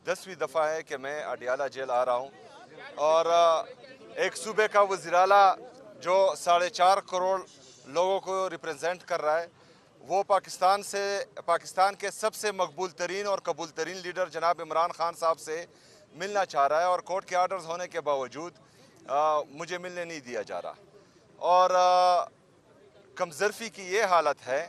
10वीं दफ़ा है कि मैं अडियाला जेल आ रहा हूँ और एक सूबे का वज़ीर-ए-आला जो 4.5 करोड़ लोगों को रिप्रेजेंट कर रहा है, वो पाकिस्तान के सबसे मकबूल तरीन और कबूल तरीन लीडर जनाब इमरान खान साहब से मिलना चाह रहा है और कोर्ट के आर्डर्स होने के बावजूद मुझे मिलने नहीं दिया जा रहा। और कमज़रफ़ी की ये हालत है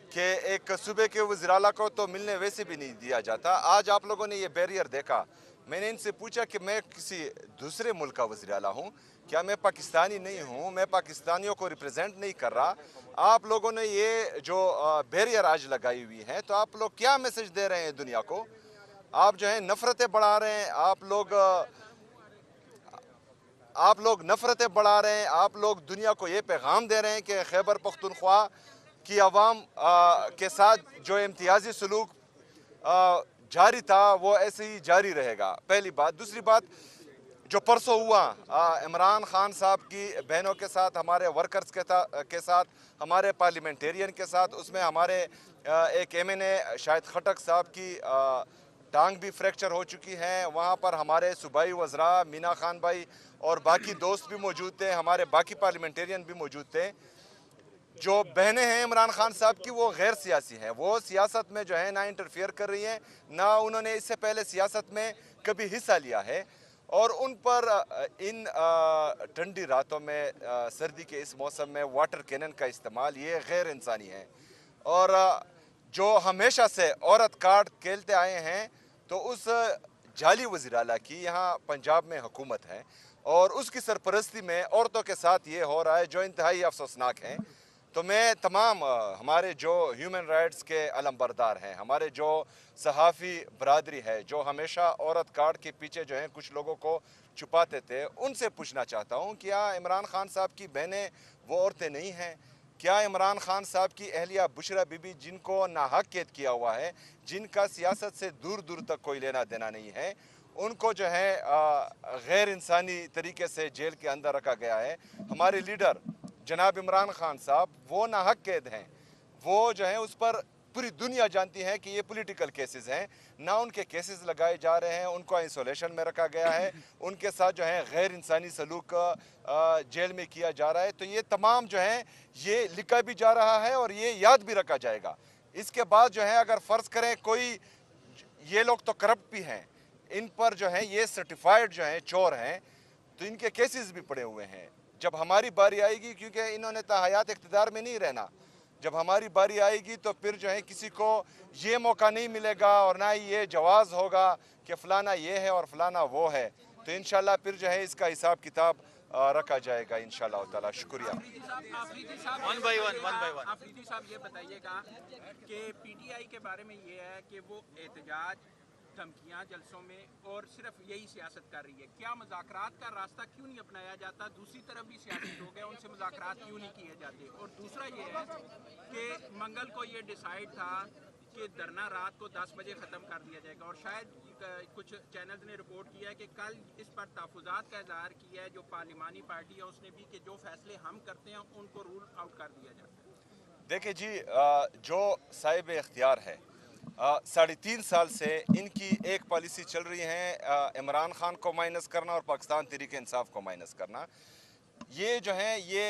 कि एक सूबे के वज़ीर-ए-आला को तो मिलने वैसे भी नहीं दिया जाता। आज आप लोगों ने ये बैरियर देखा। मैंने इनसे पूछा कि मैं किसी दूसरे मुल्क का वज़ीर-ए-आला हूँ, क्या मैं पाकिस्तानी नहीं हूँ, मैं पाकिस्तानियों को रिप्रेजेंट नहीं कर रहा। आप लोगों ने ये जो बैरियर आज लगाई हुई है, तो आप लोग क्या मैसेज दे रहे हैं दुनिया को? आप जो है नफ़रतें बढ़ा रहे हैं, आप लोग नफ़रतें बढ़ा रहे हैं, आप लोग दुनिया को ये पैगाम दे रहे हैं कि खैबर पख्तूनख्वा की आवाम के साथ जो इम्तियाजी सलूक जारी था वो ऐसे ही जारी रहेगा। पहली बात। दूसरी बात, जो परसों हुआ इमरान खान साहब की बहनों के साथ, हमारे वर्कर्स के साथ, हमारे पार्लियामेंटेरियन के साथ, उसमें हमारे एक MNA शाहिद खटक साहब की टांग भी फ्रैक्चर हो चुकी है। वहाँ पर हमारे सूबाई वज़रा मीना खान भाई और बाकी दोस्त भी मौजूद थे, हमारे बाकी पार्लियामेंटेरियन भी मौजूद थे। जो बहनें हैं इमरान खान साहब की, वो गैर सियासी हैं, वो सियासत में जो है ना इंटरफियर कर रही हैं, ना उन्होंने इससे पहले सियासत में कभी हिस्सा लिया है। और उन पर इन ठंडी रातों में, सर्दी के इस मौसम में वाटर कैनन का इस्तेमाल, ये गैर इंसानी है। और जो हमेशा से औरत कार्ड खेलते आए हैं, तो उस जाली वज़ीर-ए-आला की यहाँ पंजाब में हुकूमत है और उसकी सरपरस्ती में औरतों के साथ ये हो रहा है जो इंतहाई अफसोसनाक है। तो मैं तमाम हमारे जो ह्यूमन राइट्स के अलमबरदार हैं, हमारे जो सहाफ़ी बरादरी है, जो हमेशा औरत कार्ड के पीछे जो है कुछ लोगों को छुपाते थे, उनसे पूछना चाहता हूँ, क्या इमरान खान साहब की बहनें वो औरतें नहीं हैं? क्या इमरान खान साहब की अहलिया बुशरा बीबी, जिनको नाहक कैद किया हुआ है, जिनका सियासत से दूर दूर तक कोई लेना देना नहीं है, उनको जो है गैर इंसानी तरीके से जेल के अंदर रखा गया है? हमारे लीडर जनाब इमरान खान साहब वो नाहक कैद हैं, वो जो है उस पर पूरी दुनिया जानती है कि ये पॉलिटिकल केसेस हैं, ना उनके केसेस लगाए जा रहे हैं, उनको आइसोलेशन में रखा गया है, उनके साथ जो है गैर इंसानी सलूक जेल में किया जा रहा है। तो ये तमाम जो है ये लिखा भी जा रहा है और ये याद भी रखा जाएगा। इसके बाद जो है अगर फ़र्ज़ करें कोई, ये लोग तो करप्ट भी हैं, इन पर जो है ये सर्टिफाइड जो है चोर हैं, तो इनके केसेस भी पड़े हुए हैं। जब हमारी बारी आएगी, क्योंकि इन्होंने तो हयात इक़्तिदार में नहीं रहना, जब हमारी बारी आएगी तो फिर जो है किसी को ये मौका नहीं मिलेगा और ना ही ये जवाज़ होगा कि फ़लाना ये है और फ़लाना वो है। तो इंशाल्लाह फिर जो है इसका हिसाब किताब रखा जाएगा इंशाल्लाह ताला। शुक्रिया। आफरीदी साहब ये बताइएगा कि PTI के बारे में ये है कि वो एहतजाज, धमकियाँ जलसों में और सिर्फ यही सियासत कर रही है, क्या मुज़ाकरात का रास्ता क्यों नहीं अपनाया जाता? दूसरी तरफ भी सियासी लोग हैं, उनसे मुज़ाकरात क्यों नहीं किए जाते? और दूसरा ये है कि मंगल को ये डिसाइड था कि धरना रात को 10 बजे ख़त्म कर दिया जाएगा और शायद कुछ चैनल्स ने रिपोर्ट किया है कि कल इस पर तहफ़्फ़ुज़ात का इज़हार किया है जो पार्लिमानी पार्टी है उसने भी, कि जो फैसले हम करते हैं उनको रूल आउट कर दिया जाता है। देखिए जी, जो साहिब इख्तियार है, 3.5 साल से इनकी एक पॉलिसी चल रही है, इमरान खान को माइनस करना और पाकिस्तान तहरीक इंसाफ को माइनस करना। ये जो है ये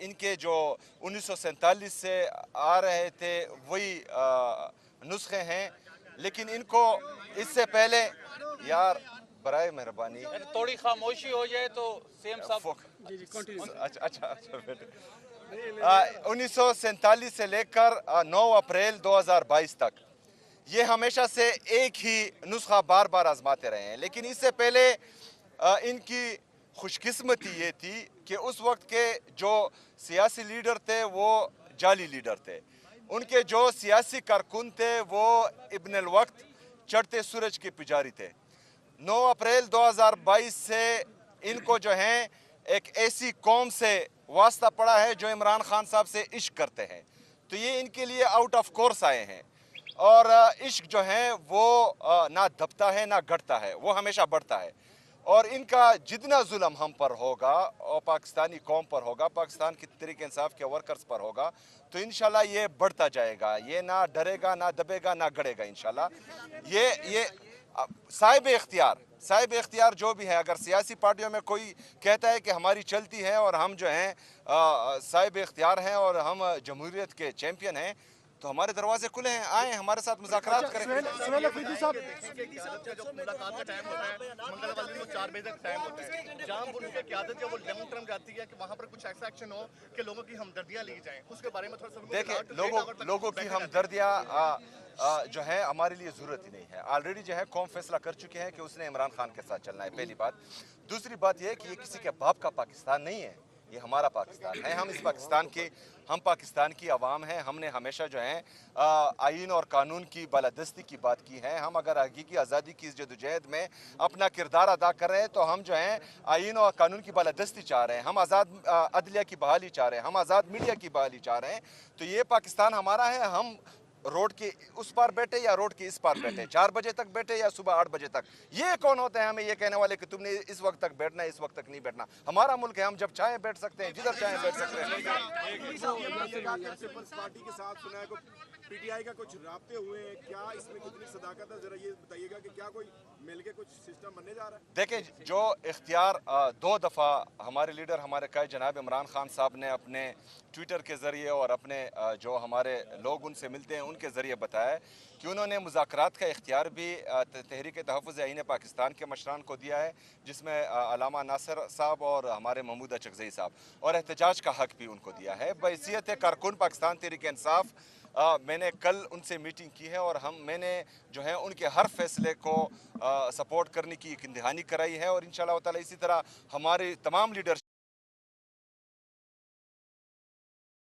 इनके जो 1947 से आ रहे थे वही नुस्खे हैं, लेकिन इनको इससे पहले, यार बराए मेहरबानी थोड़ी खामोशी हो जाए तो सेम साहब। अच्छा बेटे, 1947 से लेकर 9 अप्रैल 2022 तक ये हमेशा से एक ही नुस्खा बार बार आजमाते रहे हैं। लेकिन इससे पहले इनकी खुशकिस्मती ये थी कि उस वक्त के जो सियासी लीडर थे वो जाली लीडर थे, उनके जो सियासी कारकुन थे वो इब्न अल वक्त चढ़ते सूरज के पुजारी थे। 9 अप्रैल 2022 से इनको जो है एक ऐसी कौम से वास्ता पड़ा है जो इमरान खान साहब से इश्क करते हैं, तो ये इनके लिए आउट ऑफ कोर्स आए हैं। और इश्क जो है वो ना दबता है ना घटता है, वो हमेशा बढ़ता है। और इनका जितना जुल्म हम पर होगा और पाकिस्तानी कौम पर होगा, पाकिस्तान की तहरीक इंसाफ के वर्कर्स पर होगा, तो इंशाल्लाह ये बढ़ता जाएगा, ये ना डरेगा ना दबेगा ना गड़ेगा इंशाल्लाह। ये صاحب اختیار جو بھی ہے، اگر سیاسی پارٹیوں میں کوئی کہتا ہے کہ ہماری چلتی ہے اور ہم جو ہیں صاحب اختیار ہیں اور ہم جمہوریت کے چیمپئن ہیں، تو ہمارے دروازے کھلے ہیں، آئیں ہمارے ساتھ مذاکرات کریں۔ سہیل افریدی صاحب، جو ملاقات کا ٹائم ہوتا ہے منگل والے دن وہ 4 بجے تک ٹائم ہوتا ہے، جہاں وہ ان کی قیادت ہے وہ لانگ ٹرم جاتی ہے کہ وہاں پر کچھ ایسا ایکشن ہو کہ لوگوں کی ہمدردیاں لی جائیں، اس کے بارے میں تھوڑا سا دیکھیں لوگوں کی ہمدردیاں جو ہے ہمارے لیے ضرورت ہی نہیں ہے، آلریڈی جو ہے قوم فیصلہ کر چکے ہیں کہ اس نے عمران خان کے ساتھ چلنا ہے، پہلی بات۔ دوسری بات یہ ہے کہ یہ کسی کے باپ کا پاکستان نہیں ہے، یہ ہمارا پاکستان ہے، ہم پاکستان کی عوام ہیں، ہم نے ہمیشہ جو ہے آئین اور قانون کی بالادستی کی بات کی ہے، ہم اگر حقیقی آزادی کی اس جدوجہد میں اپنا کردار ادا کر رہے ہیں تو ہم جو ہیں آئین اور قانون کی بالادستی چاہ رہے ہیں، ہم آزاد عدلیہ کی بحالی چاہ رہے ہیں، ہم آزاد میڈیا کی بحالی چاہ رہے ہیں، تو یہ پاکستان ہمارا ہے، ہم روڈ کے اس پار بیٹھے یا روڈ کے اس پار بیٹھے، 4 بجے تک بیٹھے یا صبح 8 بجے تک، یہ کون ہوتے ہیں ہمیں یہ کہنے والے کہ تم نے اس وقت تک بیٹھنا ہے اس وقت تک نہیں بیٹھنا؟ ہمارا ملک ہے، ہم جب چاہیں بیٹھ سکتے ہیں، جدھر چاہیں بیٹھ سکتے ہیں۔ پیپلز پارٹی کے ساتھ سنا ہے کہ پی ٹی آئی کا کچھ رابطے ہوئے ہیں، کیا اس میں کتنی صداقت ہے؟ ذرا یہ بتائیے گا کہ کیا کوئی مل کے کچھ سسٹم بننے جا رہا ہے؟ دیکھیں جو اختیار 2 دفعہ ہمارے لیڈر ہمارے قائد جناب عمران خان صاحب نے اپنے ٹویٹر کے ذریعے اور اپنے جو ہمارے لوگ ان سے ملتے ہیں ان کے ذریعے بتایا ہے کہ انہوں نے مذاکرات کا اختیار بھی تحریک تحفظ آئین پاکستان کے مشران کو دیا ہے، جس میں علامہ ناصر صاحب اور ہمارے محمود اچکزئی صاحب، اور احتجاج کا حق بھی ان کو دیا ہے۔ بحیثیت کارکن پاکستان تحریک انصاف میں نے کل ان سے میٹنگ کی ہے اور میں نے جو ہے ان کے ہر فیصلے کو سپورٹ کرنے کی ایک دہانی کرائی ہے، اور انشاءاللہ تعالی اسی طرح ہمارے تمام لیڈر